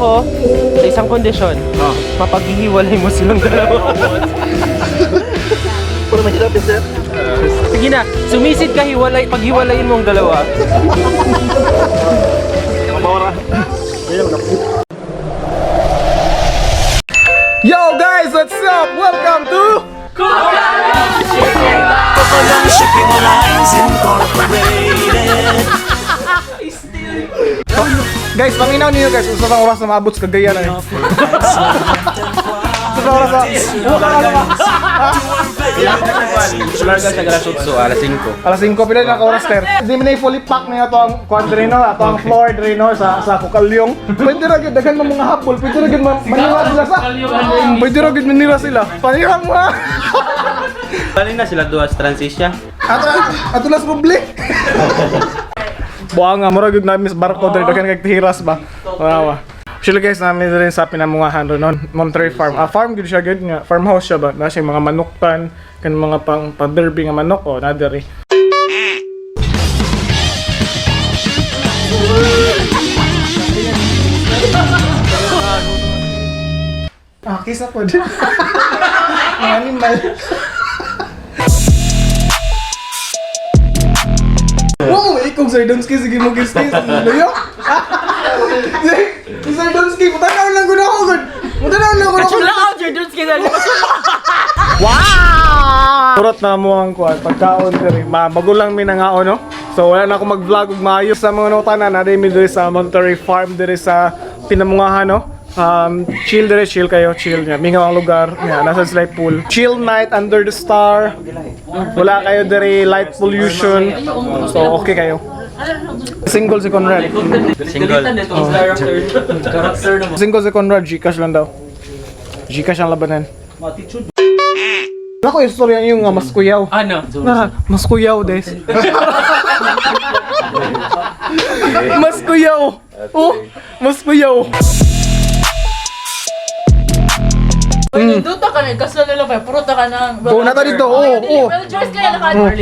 ako sa isang kondisyon. Mapaghihiwalay mo silang dalawa. Puro mahirap yun, sir. Sige na, sumisid ka, paghiwalayin mo ang dalawa. Yo guys, what's up? Welcome to Kokolong Shipping Lines Incorporated. guys, panginaw niyo guys, usa pang oras na maabot sa Cagayan na yun. Usa pang oras na. Larga sa Galasutso, alas 5. Alas 5 pila na ka oras ter. Di man fully pack niya to ang quadre no, ato ang floor dre no sa Kukalyong. Pwede ra gyud daghan mga hapol, pwede ra gyud manira sila sa. Pwede ra gyud manira sila. Panirang mo. Balik na sila duwas transisya. Ato las public. Buang nga, mura gyud namin sa barko dre daghan kay tihiras ba. Wow. Actually guys, namin rin sa pinamungahan ron, Monterey Farm. Farm gud siya gud nga, farmhouse siya ba? Na siya mga manuktan, kan mga pang-derby nga manok o na diri. Kisa po din. Mga animal. Oo, ikong Sir Donsky, sige mo gistay sa loyo. Sir Donsky, mutanaw lang ko na ako. Mutanaw lang ko na ako. Lang ako, Sir Donsky na. Wow! Turot na mo ang kuwan, pagkaon diri. Bago lang mi nangaon, no? So wala na ako mag-vlog ug maayos sa mga notanan na mi diri sa Monterey Farm diri sa pinamungahan, no? Chill diri, chill kayo, chill niya. Mingaw ang lugar, niya, nasa slide pool. Chill night under the star. Wala kayo diri, light pollution. So okay kayo. Single si Conrad. Single si Conrad, Gcash lang daw. Gcash ang labanan. Ako yung storya yung mas kuyaw. Ano? Mas kuyaw, des. Mas kuyaw. Oh, mas kuyaw. Duta ka na, kasla nila pa, puruta ka na. Oo, nata dito, oo. Well, dress kayo,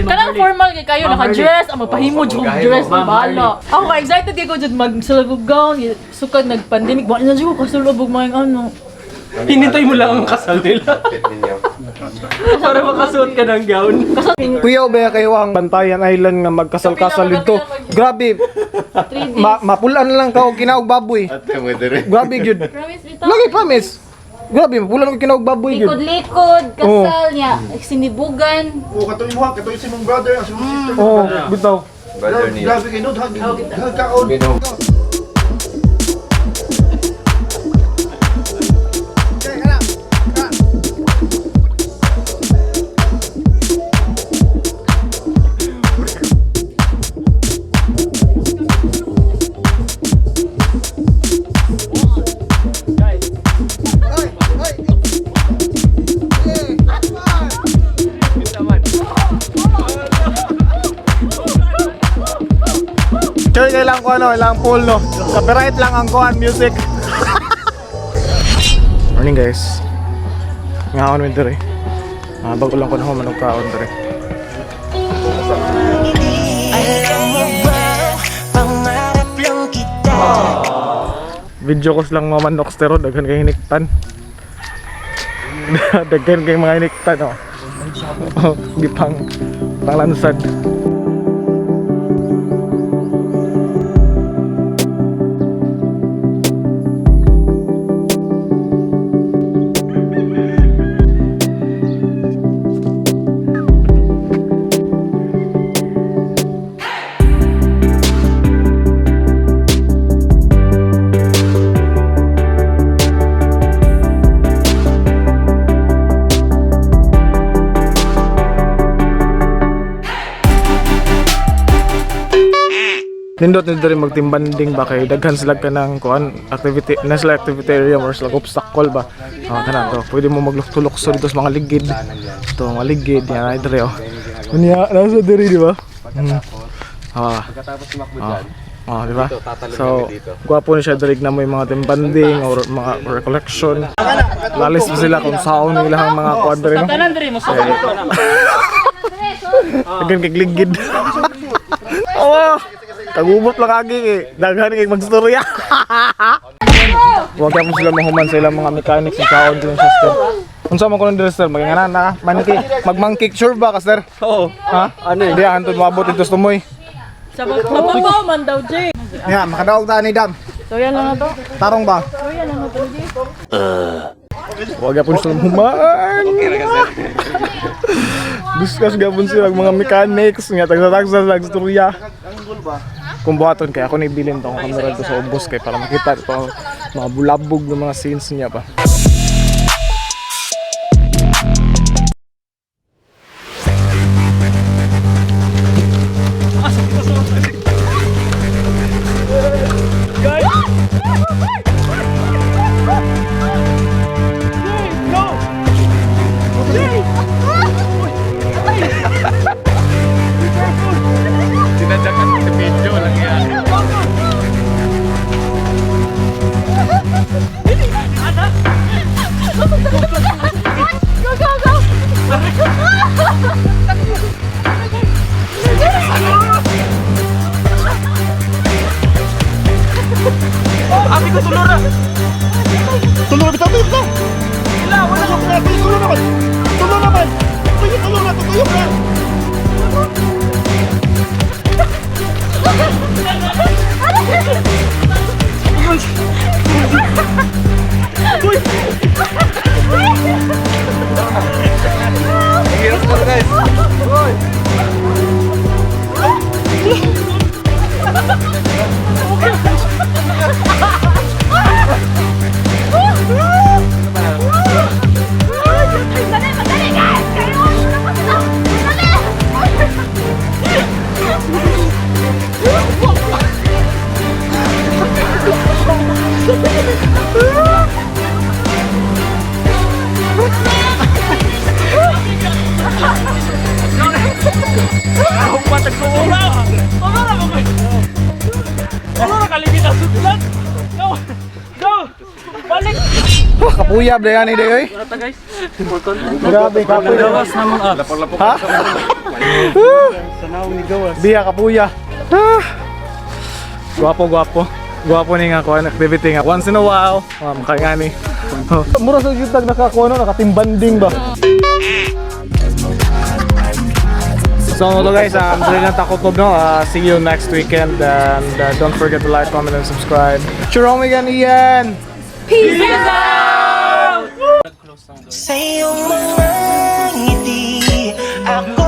kanang formal kayo, naka-dress, ang magpahimo yung dress, bahala. Ako ka, excited kayo dyan, mag-sulabog gown, sukad, nag-pandemic, bakit na dyan ko kasulabog mga ano. Hinintay mo lang ang kasal nila. Para makasuot ka ng gown. Kuyaw ba kayo ang Bantayan Island nga magkasal-kasal dito? Grabe. 3 days. Mapulan lang ka o kinaog baboy. Grabe gyud. Promise, bitaw. Lagi promise. Grabe, mapulan ko kinaog baboy gyud. Likod-likod, kasal niya, sinibugan. Oh, katoy mo ha, katoy si mong brother, si mong sister. Oh, bitaw. Grabe kayo, no? Hagkaon. Choy kailang ko ano, ilang pool no. Copyright lang ang kuan music. Morning guys. Ngaon mi diri. Bago lang ko na manong kaon diri. Alam mo ba, pangarap lang kita. Video ko lang mga manok stero, daghan kay hiniktan. Daghan kay mga hiniktan oh. Oh, di pang panglansad. Nindot nito rin magtimbanding ba kay daghan sila ka ng kuan activity national activity area or sila obstacle ba kana to pwede mo maglukto-lukso dito sa mga ligid ito mga ligid yan ay dire oh kunya nasa dire di ba di ba so gwapo ni siya dirig na mo yung mga timbanding or mga recollection lalis pa sila kung saan nila ang mga kuan dire no daghan kay ligid Kagubot lang agi eh. Daghan kay magstorya. Huwag ka po sila mahuman sa ilang mga mechanics ng kaon din sister. Unsa man ko ng sir, magingana na magmangkik sure ba ka sir? Oo. Ha? Ano eh? Di antod maabot ito sa tumoy. Sa babaw man daw, Jay. Ya, makadaog ta ni dam. So yan lang na to. Tarong ba? So yan lang na to, Jay. Huwag ka po sila mahuman. Discuss gapon sila mga mechanics nga tagsa-tagsa sa istorya. Kung buhaton kaya ako nibilin tong camera ko sa ubos kay para makita ito mga bulabog ng mga scenes niya pa. Tulungan kita, tuyok na! Wala ko na, tulungan naman! Tulungan naman! Tulungan na, tuyok na! Kapuya ba yan ide oy? guys. Grabe kapuya. Ha? Biya kapuya. Gwapo. Gwapo ni nga ko activity nga once in a while. Kaya ni. Mura sa YouTube nakakuha nakatimbanding ba? So ano guys, I'm really not takot no. See you next weekend and don't forget to like, comment, and subscribe. Churong again, Ian! Peace out! Sa iyong mga ngiti, ako